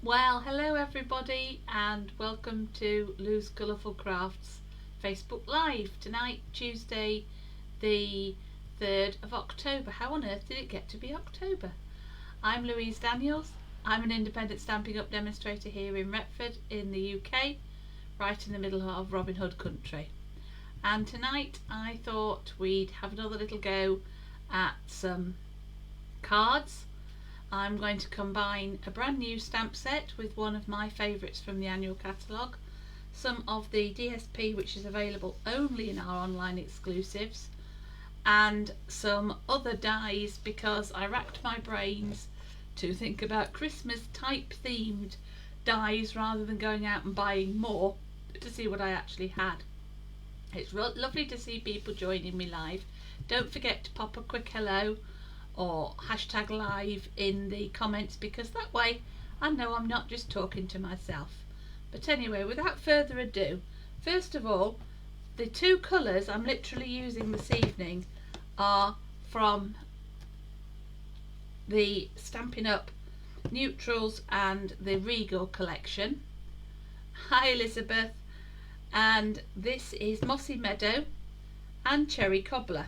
Well, hello everybody and welcome to Lou's Colourful Crafts Facebook Live. Tonight, Tuesday the 3rd of October. How on earth did it get to be October? I'm Louise Daniels. I'm an independent Stampin' Up demonstrator here in Retford in the UK, right in the middle of Robin Hood country. And tonight I thought we'd have another little go at some cards. I'm going to combine a brand new stamp set with one of my favourites from the annual catalogue, some of the DSP which is available only in our online exclusives, and some other dies because I racked my brains to think about Christmas type themed dies rather than going out and buying more to see what I actually had. It's lovely to see people joining me live. Don't forget to pop a quick hello or hashtag live in the comments, because that way I know I'm not just talking to myself. But anyway, without further ado, first of all, the two colours I'm literally using this evening are from the Stampin' Up Neutrals and the Regal collection. Hi Elizabeth. And this is Mossy Meadow and Cherry Cobbler.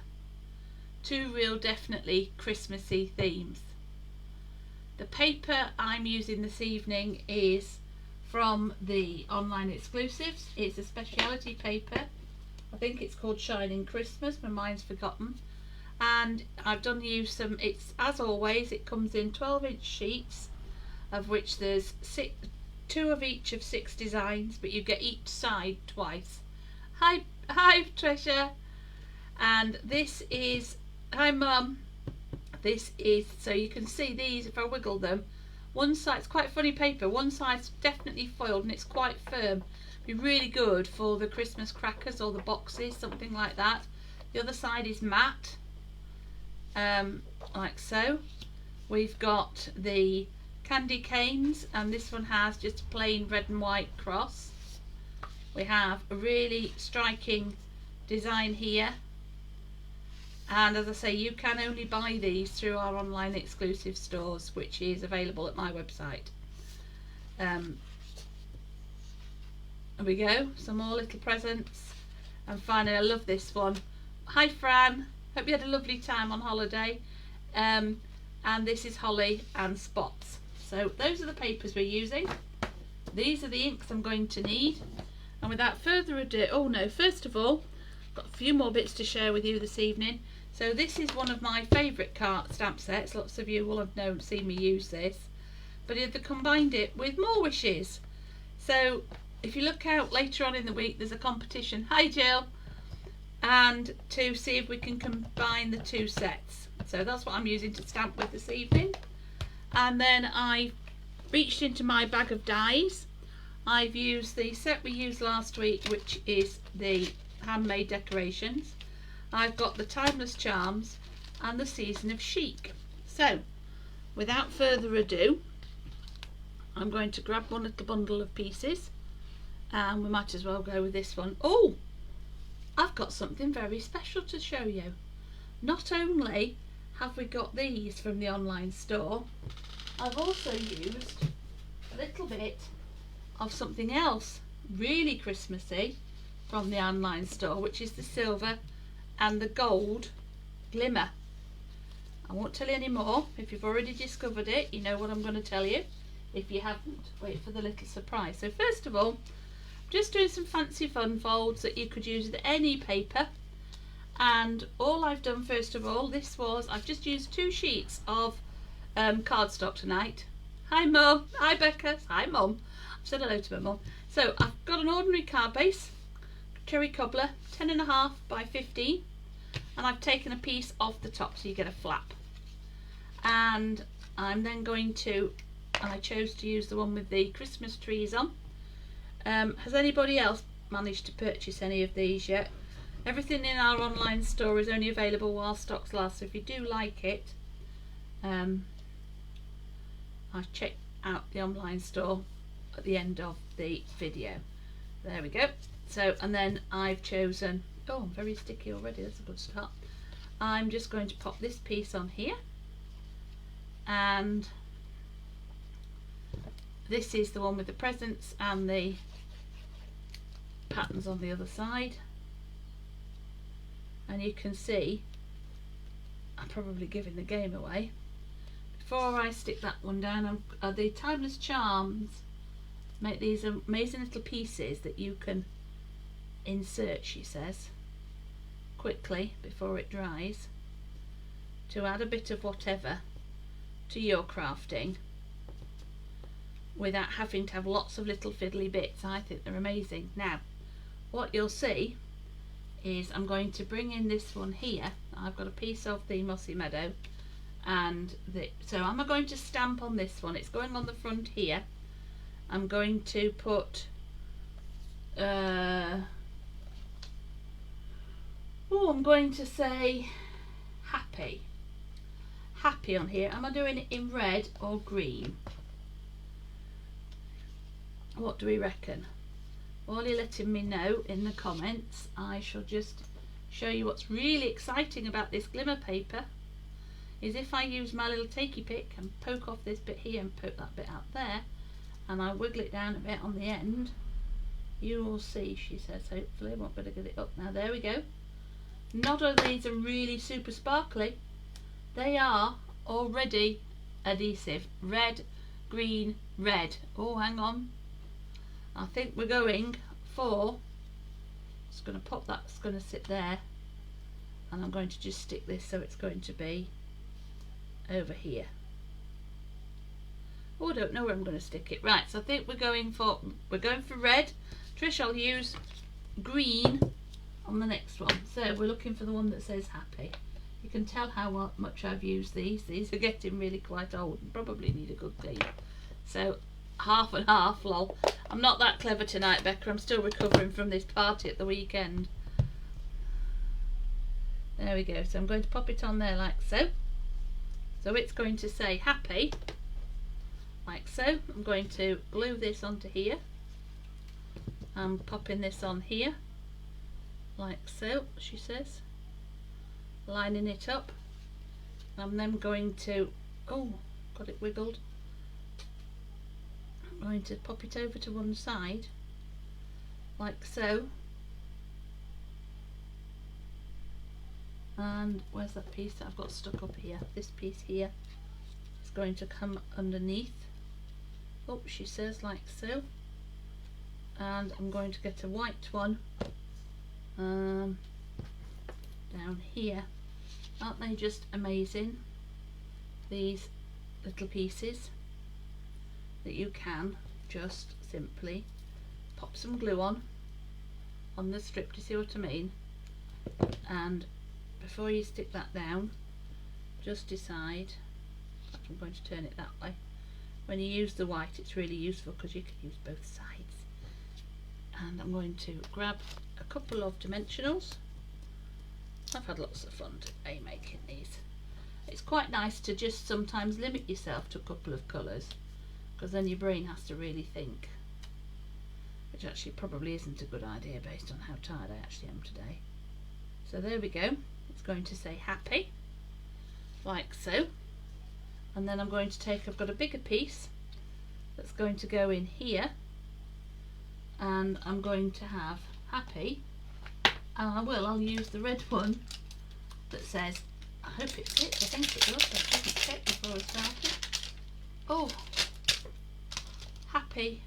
Two real definitely Christmassy themes. The paper I'm using this evening is from the online exclusives. It's a speciality paper. I think it's called Shining Christmas, my mind's forgotten. And I've done use some, it's as always, it comes in 12-inch sheets, of which there's two of each of 6 designs, but you get each side twice. Hi Tricia. And this is, hi Mum. This is, so you can see these, if I wiggle them, one side's quite funny paper, one side's definitely foiled and it's quite firm. Be really good for the Christmas crackers or the boxes, something like that. The other side is matte, like so. We've got the candy canes, and this one has just a plain red and white cross. We have a really striking design here, and as I say, you can only buy these through our online exclusive stores, which is available at my website. There we go, some more little presents. And finally, I love this one. Hi Fran, hope you had a lovely time on holiday. And this is Holly and Spots. So those are the papers we're using. These are the inks I'm going to need. And without further ado, oh no, first of all, got a few more bits to share with you this evening. So this is one of my favourite stamp sets. Lots of you will have seen me use this. But I've combined it with more wishes. So if you look out later on in the week, there's a competition. Hi Jill. And to see if we can combine the two sets. So that's what I'm using to stamp with this evening. And then I reached into my bag of dies. I've used the set we used last week, which is the handmade decorations. I've got the Timeless Charms and the Season of Chic. So without further ado, I'm going to grab one little bundle of pieces, and we might as well go with this one. Oh, I've got something very special to show you. Not only have we got these from the online store, I've also used a little bit of something else really Christmassy from the online store, which is the silver and the gold glimmer. I won't tell you any more. If you've already discovered it, you know what I'm going to tell you. If you haven't, wait for the little surprise. So first of all, I'm just doing some fancy fun folds that you could use with any paper. And all I've done first of all, I've just used 2 sheets of cardstock tonight. Hi Mum, hi Becca, hi Mum. I've said hello to my mum. So I've got an ordinary card base, Cherry Cobbler, 10.5 by 15, and I've taken a piece off the top so you get a flap. And I'm then going to, I chose to use the one with the Christmas trees on. Has anybody else managed to purchase any of these yet? Everything in our online store is only available while stocks last, so if you do like it, I'll check out the online store at the end of the video. There we go. So, and then I've chosen, oh, I'm very sticky already, that's a good start. I'm just going to pop this piece on here, and this is the one with the presents and the patterns on the other side. And you can see I'm probably giving the game away. Before I stick that one down, the Timeless Charms make these amazing little pieces that you can insert, she says, quickly before it dries, to add a bit of whatever to your crafting without having to have lots of little fiddly bits. I think they're amazing. Now, what you'll see is I'm going to bring in this one here. I've got a piece of the Mossy Meadow, and so I'm going to stamp on this one. It's going on the front here. I'm going to put I'm going to say happy on here. Am I doing it in red or green? What do we reckon? While you're letting me know in the comments, I shall just show you what's really exciting about this glimmer paper. Is if I use my little takey pick and poke off this bit here and poke that bit out there, and I wiggle it down a bit on the end, you will see, she says, hopefully. I won't be able to get it up now. There we go. Not only these are really super sparkly, they are already adhesive. Red, green, red. Oh, hang on. I think we're going for, just going to pop that, it's going to sit there, and I'm going to just stick this so it's going to be over here. Oh, I don't know where I'm going to stick it. Right, so I think we're going for red. Trish, I'll use green on the next one. So we're looking for the one that says happy. You can tell how much I've used these. These are getting really quite old and probably need a good clean. So half and half, lol. I'm not that clever tonight, Becca. I'm still recovering from this party at the weekend. There we go. So I'm going to pop it on there like so. So it's going to say happy, like so. I'm going to glue this onto here. I'm popping this on here, like so, she says. Lining it up. I'm then going to, oh, got it wiggled. I'm going to pop it over to one side, like so. And where's that piece that I've got stuck up here? This piece here is going to come underneath. Oh, she says, like so. And I'm going to get a white one down here. Aren't they just amazing? These little pieces that you can just simply pop some glue on the strip, do you see what I mean? And before you stick that down, just decide, I'm going to turn it that way. When you use the white, it's really useful because you can use both sides. And I'm going to grab a couple of dimensionals. I've had lots of fun today making these. It's quite nice to just sometimes limit yourself to a couple of colours, because then your brain has to really think, which actually probably isn't a good idea based on how tired I actually am today. So there we go. It's going to say happy, like so. And then I'm going to take, I've got a bigger piece that's going to go in here, and I'm going to have happy, and I'll use the red one that says, I hope it fits, I think it does, I didn't check before I started. Oh, happy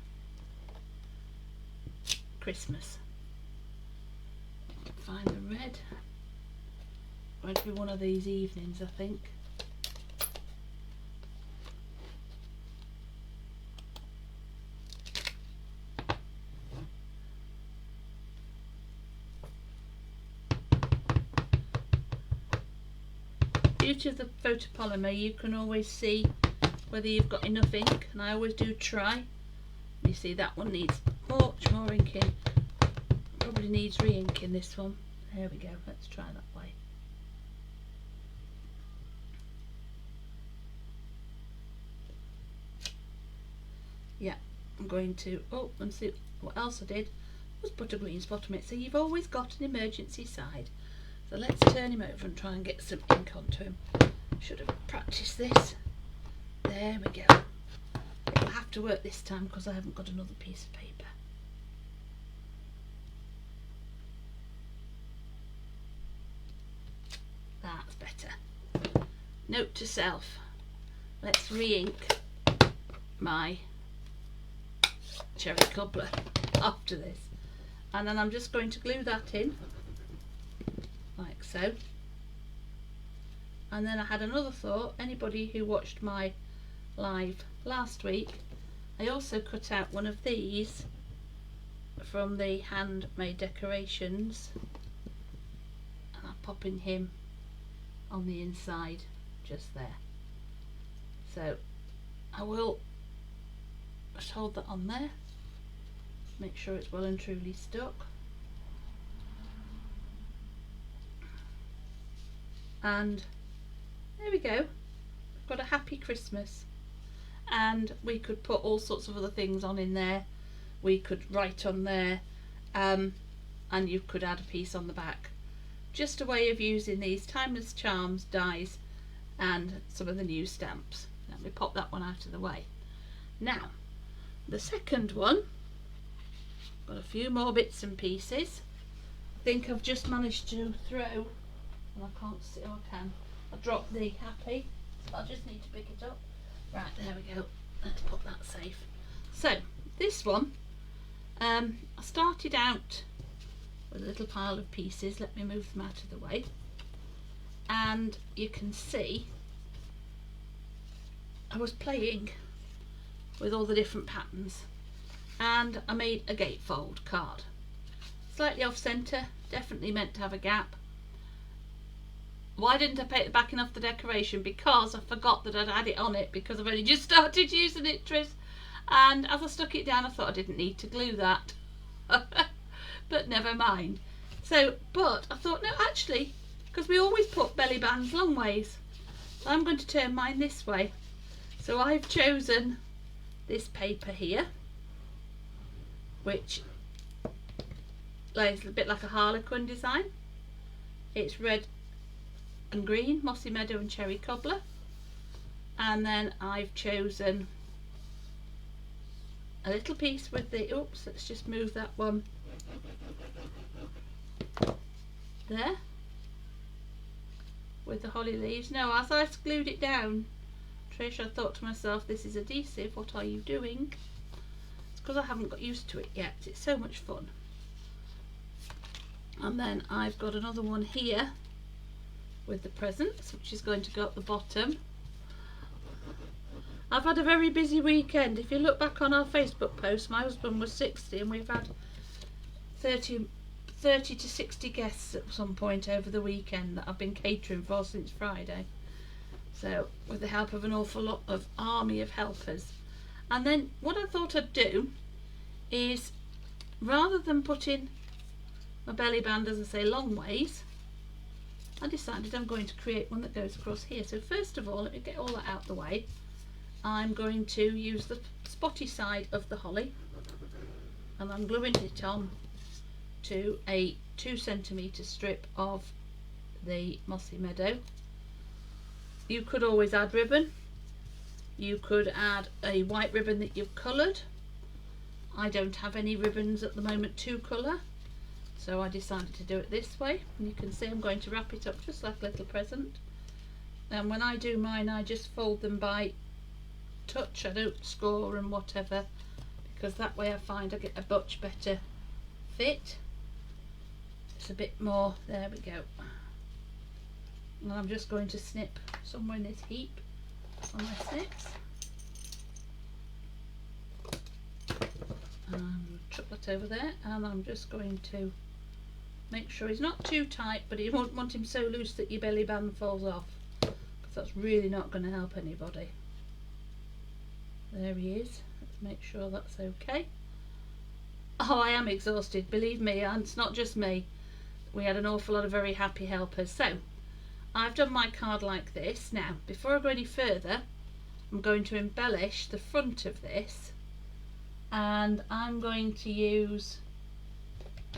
Christmas. Find the red. Going to be one of these evenings, I think. Beauty of the photopolymer, you can always see whether you've got enough ink, and I always do try. You see that one needs much more ink in. Probably needs re-inking this one. There we go, let's try that way. Yeah, I'm going to, oh, and see what else I did was put a green spot on it. So you've always got an emergency side. So let's turn him over and try and get some ink onto him. Should have practiced this. There we go. It'll have to work this time because I haven't got another piece of paper. That's better. Note to self, let's re-ink my Cherry Cobbler after this. And then I'm just going to glue that in, like so. And then I had another thought, anybody who watched my live last week, I also cut out one of these from the handmade decorations, and I'm popping him on the inside just there. So I will just hold that on there, make sure it's well and truly stuck, and there we go. We've got a happy Christmas. And we could put all sorts of other things on in there. We could write on there, and you could add a piece on the back. Just a way of using these timeless charms, dies, and some of the new stamps. Let me pop that one out of the way. Now, the second one, got a few more bits and pieces. I think I've just managed to throw, and I can't see, oh I can. I dropped the happy, so I just need to pick it up. Right, there we go. Let's put that safe. So, this one, I started out with a little pile of pieces. Let me move them out of the way. And you can see I was playing with all the different patterns, and I made a gatefold card. Slightly off centre, definitely meant to have a gap. Why didn't I take the backing off the decoration? Because I forgot that I'd had it on it, because I've only just started using it, Tris. And as I stuck it down, I thought I didn't need to glue that. But never mind. So, but I thought, no, actually, because we always put belly bands long ways, so I'm going to turn mine this way. So I've chosen this paper here, which lays a bit like a harlequin design. It's red and green, Mossy Meadow and Cherry Cobbler. And then I've chosen a little piece with the, oops, let's just move that one there, with the holly leaves. Now, as I glued it down, Trish, I thought to myself, this is adhesive, what are you doing? It's because I haven't got used to it yet. It's so much fun. And then I've got another one here with the presents, which is going to go at the bottom. I've had a very busy weekend. If you look back on our Facebook post, my husband was 60 and we've had 30 to 60 guests at some point over the weekend that I've been catering for since Friday. So with the help of an awful lot of army of helpers. And then what I thought I'd do is, rather than putting my belly band, as I say, long ways, I decided I'm going to create one that goes across here. So first of all, let me get all that out the way. I'm going to use the spotty side of the holly, and I'm gluing it on to a 2 centimetre strip of the Mossy Meadow. You could always add ribbon. You could add a white ribbon that you've coloured. I don't have any ribbons at the moment to colour, so I decided to do it this way. And you can see I'm going to wrap it up just like a little present. And when I do mine, I just fold them by touch. I don't score and whatever, because that way I find I get a much better fit. It's a bit more, there we go. And I'm just going to snip somewhere in this heap on my snips. And chuck that over there, and I'm just going to make sure he's not too tight, but you won't want him so loose that your belly band falls off, because that's really not going to help anybody. There he is. Let's make sure that's okay. Oh, I am exhausted, believe me, and it's not just me. We had an awful lot of very happy helpers. So I've done my card like this. Now, before I go any further, I'm going to embellish the front of this, and I'm going to use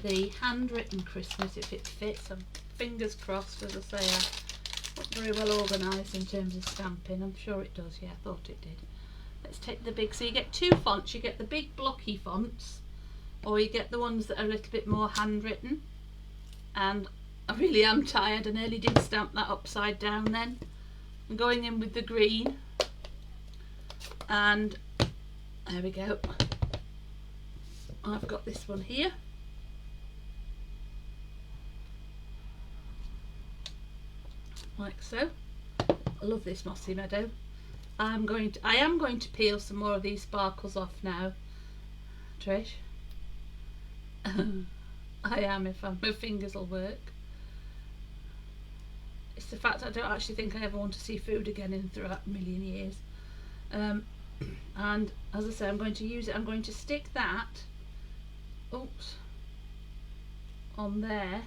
the handwritten Christmas if it fits. I'm fingers crossed, as I say, I'm not very well organised in terms of stamping. I'm sure it does, yeah, I thought it did. Let's take the big, so you get two fonts. You get the big blocky fonts, or you get the ones that are a little bit more handwritten. And I really am tired. I nearly did stamp that upside down then. I'm going in with the green, and there we go. I've got this one here. Like so. I love this Mossy Meadow. I am going to peel some more of these sparkles off now, Trish. I am, if my fingers will work. It's the fact I don't actually think I ever want to see food again in throughout a million years. And as I say, I'm going to use it. I'm going to stick that, oops, on there,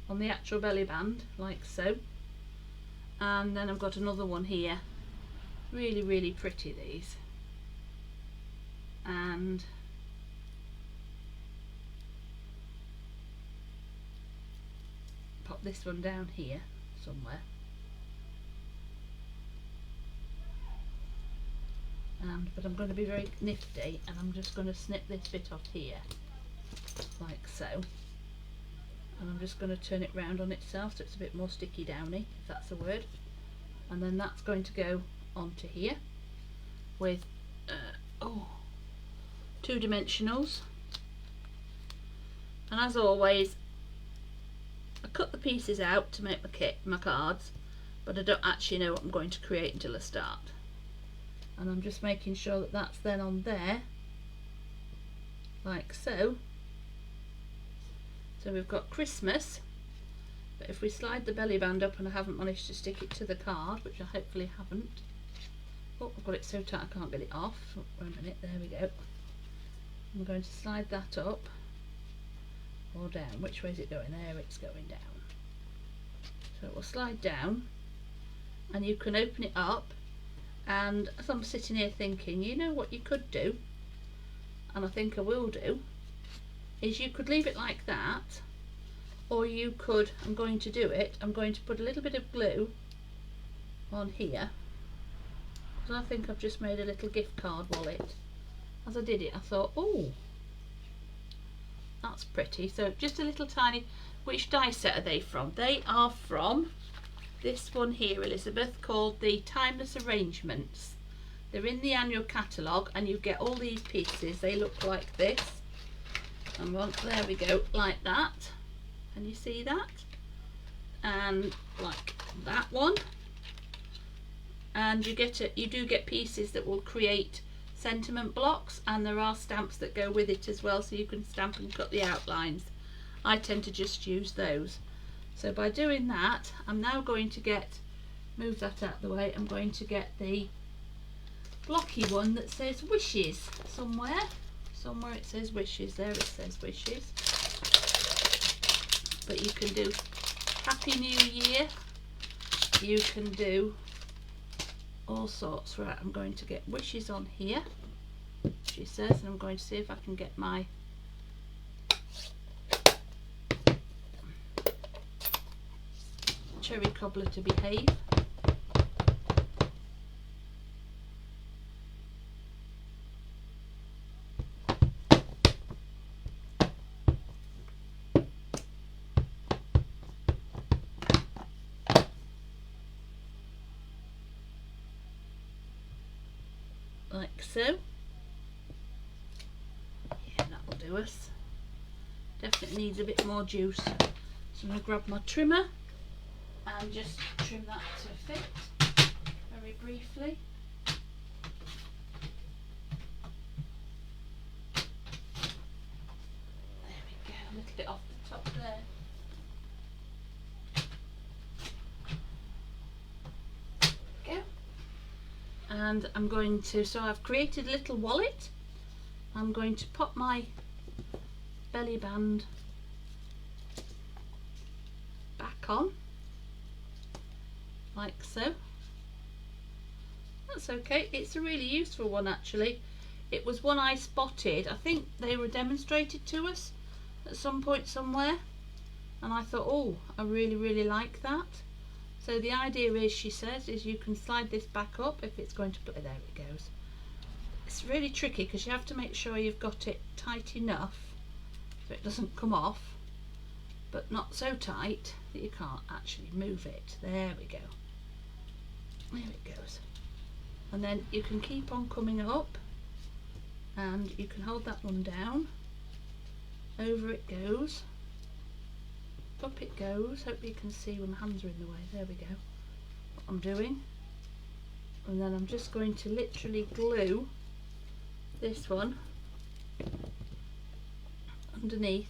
on the actual belly band, like so. And then I've got another one here. Really, really pretty, these. And pop this one down here somewhere. But I'm going to be very nifty, and I'm just going to snip this bit off here, like so. And I'm just going to turn it round on itself so it's a bit more sticky downy, if that's a word. And then that's going to go onto here with two dimensionals. And as always, I cut the pieces out to make my cards, but I don't actually know what I'm going to create until I start. And I'm just making sure that that's then on there, like so. So we've got Christmas, but if we slide the belly band up, and I haven't managed to stick it to the card, which I hopefully haven't. Oh, I've got it so tight I can't get it off. Oh, wait a minute, there we go. I'm going to slide that up or down. Which way is it going? There, it's going down. So it will slide down, and you can open it up. And as I'm sitting here thinking, you know what you could do, and I think I will do, is you could leave it like that, or you could, I'm going to do it, I'm going to put a little bit of glue on here, because I think I've just made a little gift card wallet. As I did it, I thought, oh, that's pretty. So just a little tiny, which die set are they from? They are from this one here, Elizabeth, called the Timeless Arrangements. They're in the annual catalogue, and you get all these pieces. They look like this. And there we go, like that. Can you see that? And like that one. And you do get pieces that will create sentiment blocks, and there are stamps that go with it as well, so you can stamp and cut the outlines. I tend to just use those. So by doing that, I'm now going to move that out of the way, I'm going to get the blocky one that says wishes somewhere. Somewhere it says wishes, there it says wishes. But you can do Happy New Year, you can do all sorts. Right, I'm going to get wishes on here, she says, and I'm going to see if I can get my Cherry Cobbler to behave. Like so. Yeah, that'll do us. Definitely needs a bit more juice. So I'm going to grab my trimmer and just trim that to fit very briefly. There we go, a little bit off the top there. Go. And I'm going to, so I've created a little wallet. I'm going to pop my belly band back on, like so. That's okay, it's a really useful one actually. It was one I spotted, I think they were demonstrated to us at some point somewhere, and I thought, oh, I really like that. So the idea is, she says, is you can slide this back up if it's going to play. There it goes. It's really tricky because you have to make sure you've got it tight enough so it doesn't come off, but not so tight that you can't actually move it. There we go. There it goes. And then you can keep on coming up, and you can hold that one down. Over it goes. Up it goes. Hope you can see when my hands are in the way. There we go. What I'm doing. And then I'm just going to literally glue this one underneath,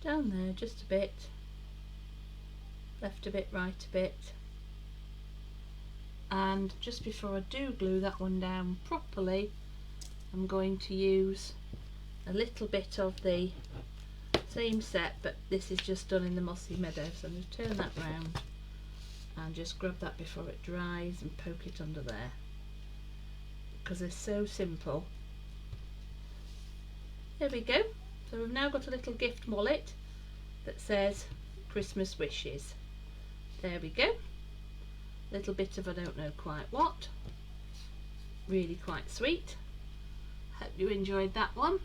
down there just a bit, left a bit, right a bit, and just before I do glue that one down properly, I'm going to use a little bit of the same set, but this is just done in the Mossy Meadow, so I'm going to turn that round and just grab that before it dries and poke it under there, because they're so simple. There we go. So we've now got a little gift wallet that says Christmas wishes. There we go. A little bit of I don't know quite what. Really quite sweet. Hope you enjoyed that one.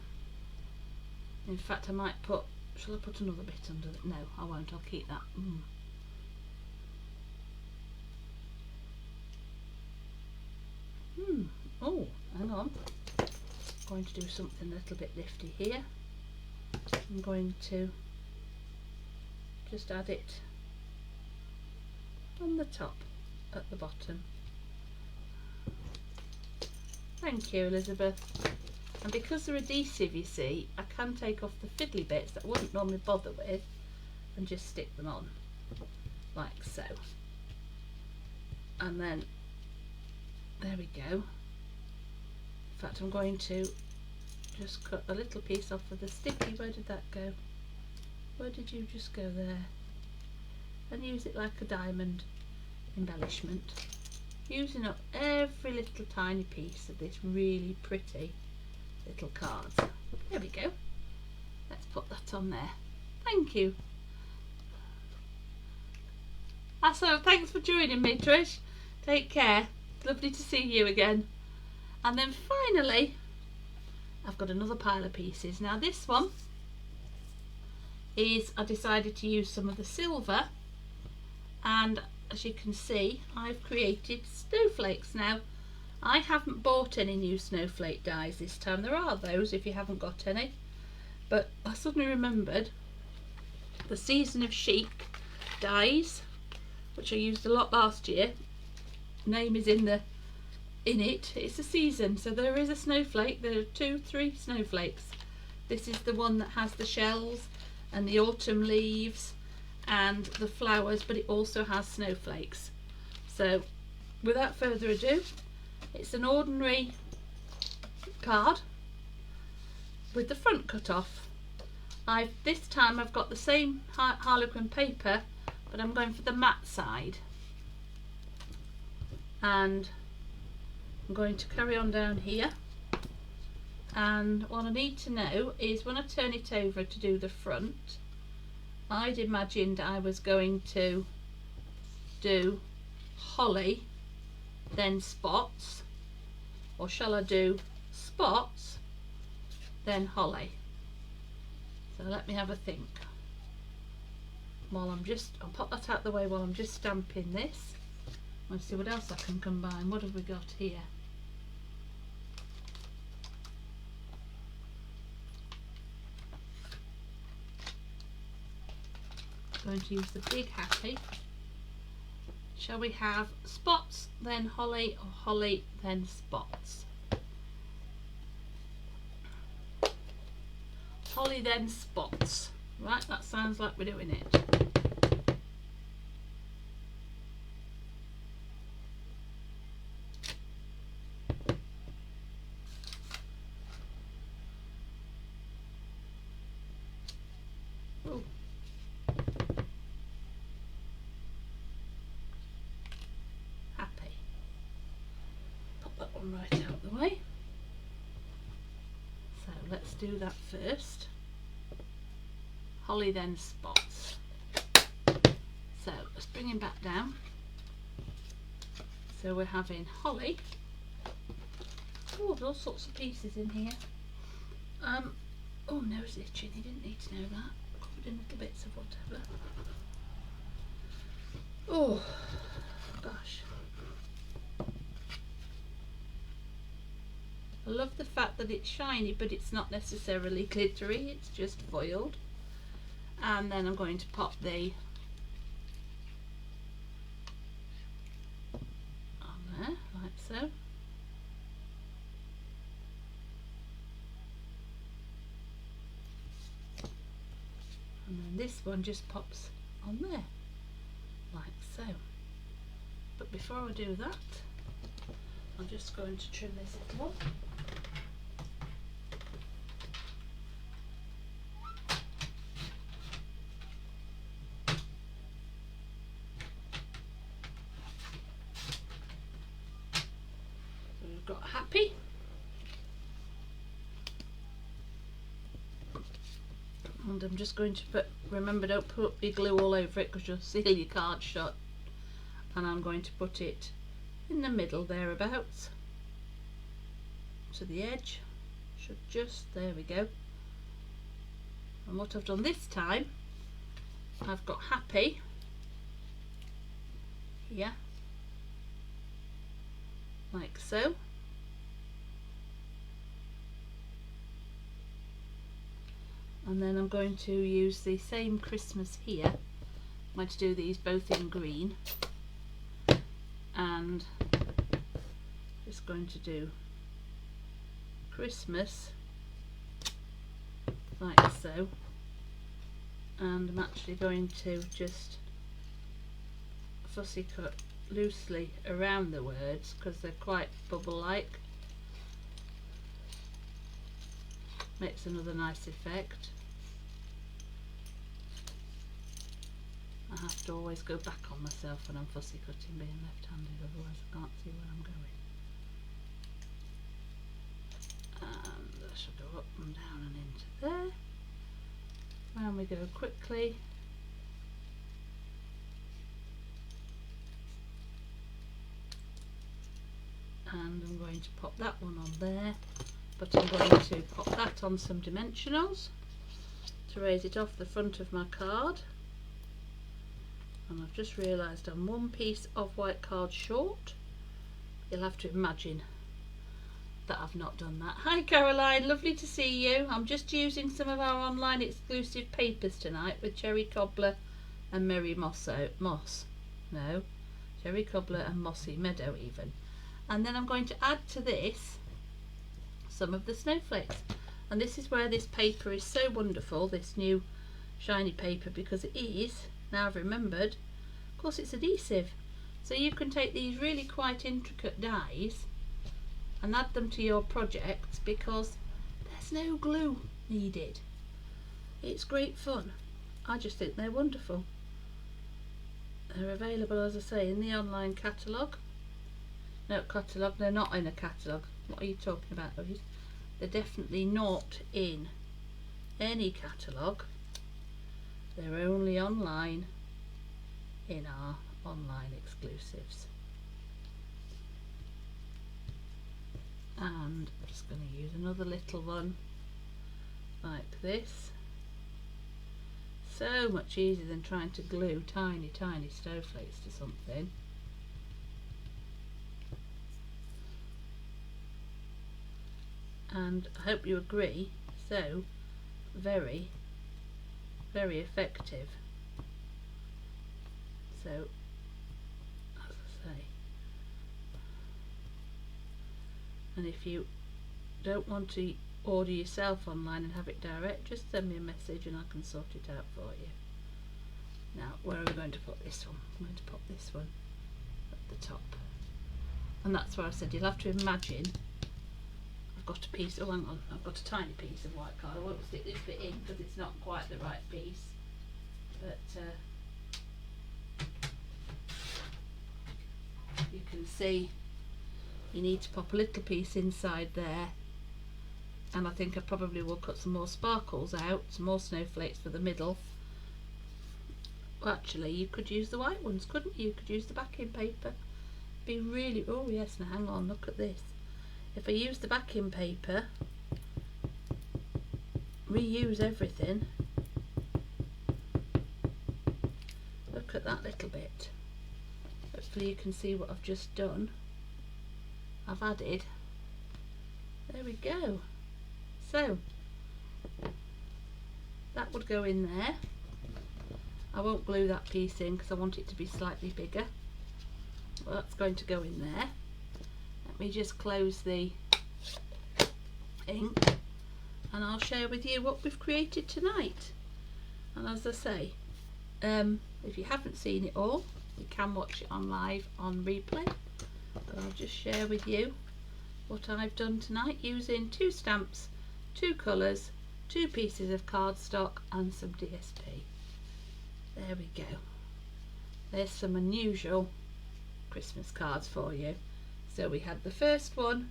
In fact, I might put, shall I put another bit under it? No, I won't. I'll keep that. Oh, hang on. I'm going to do something a little bit nifty here. I'm going to just add it on the top at the bottom. Thank you, Elizabeth. And because they're adhesive, you see, I can take off the fiddly bits that I wouldn't normally bother with and just stick them on like so. And then there we go. In fact, I'm going to just cut a little piece off of the sticky. Where did that go? Where did you just go there? And use it like a diamond embellishment, using up every little tiny piece of this really pretty little cards. There we go. Let's put that on there. Thank you. So thanks for joining me, Trish. Take care. It's lovely to see you again. And then finally, I've got another pile of pieces. Now this one is, I decided to use some of the silver, and as you can see, I've created snowflakes. Now I haven't bought any new snowflake dies this time. There are those if you haven't got any, but I suddenly remembered the Season of Chic dies, which I used a lot last year. Name is in it. It's a season, so there is a snowflake. There are 2, 3 snowflakes. This is the one that has the shells and the autumn leaves and the flowers, but it also has snowflakes. So without further ado, it's an ordinary card with the front cut off. This time I've got the same harlequin paper, but I'm going for the matte side, and I'm going to carry on down here. And what I need to know is, when I turn it over to do the front, I'd imagined I was going to do holly then spots, or shall I do spots then holly? So let me have a think. While I'll pop that out the way while I'm just stamping this. Let's see what else I can combine. What have we got here? I'm going to use the big happy. Shall we have spots then holly, or holly then spots? Holly then spots. Right, that sounds like we're doing it. Ooh. Happy. Pop that one right out the way. So let's do that first. Holly then spots. So let's bring him back down. So we're having holly. Oh, there's all sorts of pieces in here. Oh, nose itching, you didn't need to know that. Covered in little bits of whatever. Oh, gosh. I love the fact that it's shiny, but it's not necessarily glittery, it's just foiled. And then I'm going to pop the on there, like so. And then this one just pops on there, like so. But before I do that, I'm just going to trim this little one. So we've got happy. And I'm just going to put, remember, don't put your glue all over it because you'll seal your card shut. And I'm going to put it in the middle thereabouts to the edge. Should just, there we go. And what I've done this time, I've got happy here, like so. And then I'm going to use the same Christmas here. I'm going to do these both in green. And just going to do Christmas like so. And I'm actually going to just fussy cut loosely around the words because they're quite bubble-like. Makes another nice effect. I have to always go back on myself when I'm fussy cutting, being left-handed, otherwise I can't see where I'm going. And I shall go up and down and into there. Round we go quickly. And I'm going to pop that one on there, but I'm going to pop that on some dimensionals to raise it off the front of my card. And I've just realised I'm one piece of white card short. You'll have to imagine that I've not done that. Hi Caroline, lovely to see you. I'm just using some of our online exclusive papers tonight with Cherry Cobbler and Cherry Cobbler and Mossy Meadow even. And then I'm going to add to this some of the snowflakes. And this is where this paper is so wonderful, this new shiny paper, because it is, now I've remembered, of course it's adhesive. So you can take these really quite intricate dies and add them to your projects because there's no glue needed. It's great fun. I just think they're wonderful. They're available, as I say, in the online catalogue. No, catalogue, they're not in a catalogue. What are you talking about, Louise? They're definitely not in any catalogue. They're only online in our online exclusives. And I'm just going to use another little one like this. So much easier than trying to glue tiny snowflakes to something. And I hope you agree, so very effective. So, as I say, and if you don't want to order yourself online and have it direct, just send me a message and I can sort it out for you. Now, where are we going to put this one? I'm going to pop this one at the top. And that's where I said you'll have to imagine I've got a piece, oh hang on, I've got a tiny piece of white card. I won't stick this bit in because it's not quite the right piece. But you can see you need to pop a little piece inside there, and I think I probably will cut some more sparkles out, some more snowflakes for the middle, Well, actually you could use the white ones, couldn't you? You could use the backing paper. Be really, oh yes, now hang on, look at this. If I use the backing paper, reuse everything, look at that little bit. Hopefully you can see what I've just done. I've added, there we go. So that would go in there. I won't glue that piece in because I want it to be slightly bigger. Well, that's going to go in there. Let me just close the ink and I'll share with you what we've created tonight. And as I say, if you haven't seen it all, you can watch it on live on replay, but I'll just share with you what I've done tonight using 2 stamps, 2 colours, 2 pieces of cardstock and some DSP. There we go. There's some unusual Christmas cards for you. So we had the first one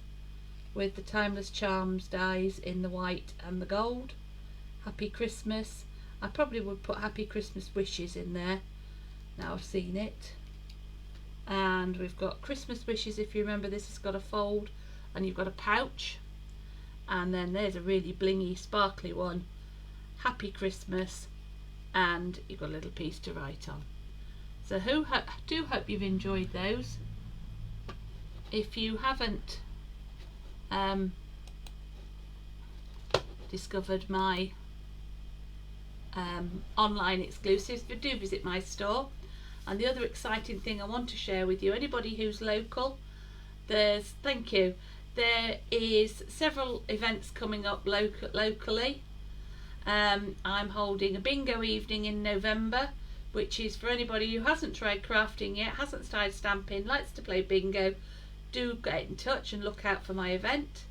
with the Timeless Charms dies in the white and the gold. Happy Christmas. I probably would put Happy Christmas Wishes in there now I've seen it. And we've got Christmas Wishes, if you remember, this has got a fold and you've got a pouch. And then there's a really blingy sparkly one, Happy Christmas, and you've got a little piece to write on. So do hope you've enjoyed those. If you haven't discovered my online exclusives, but do visit my store. And the other exciting thing I want to share with you, anybody who's local, there is several events coming up locally. I'm holding a bingo evening in November, which is for anybody who hasn't tried crafting yet, hasn't started stamping, likes to play bingo. Do get in touch and look out for my event.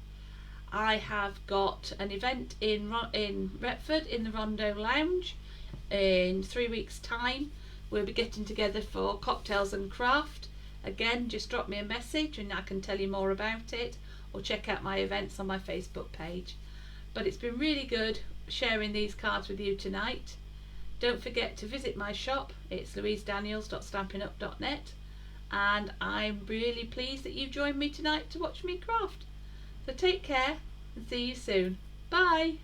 I have got an event in Retford in the Rondo Lounge in 3 weeks time. We'll be getting together for cocktails and craft. Again, just drop me a message and I can tell you more about it, or check out my events on my Facebook page. But it's been really good sharing these cards with you tonight. Don't forget to visit my shop. It's louisedaniels.stampinup.net, and I'm really pleased that you've joined me tonight to watch me craft. So take care and see you soon. Bye.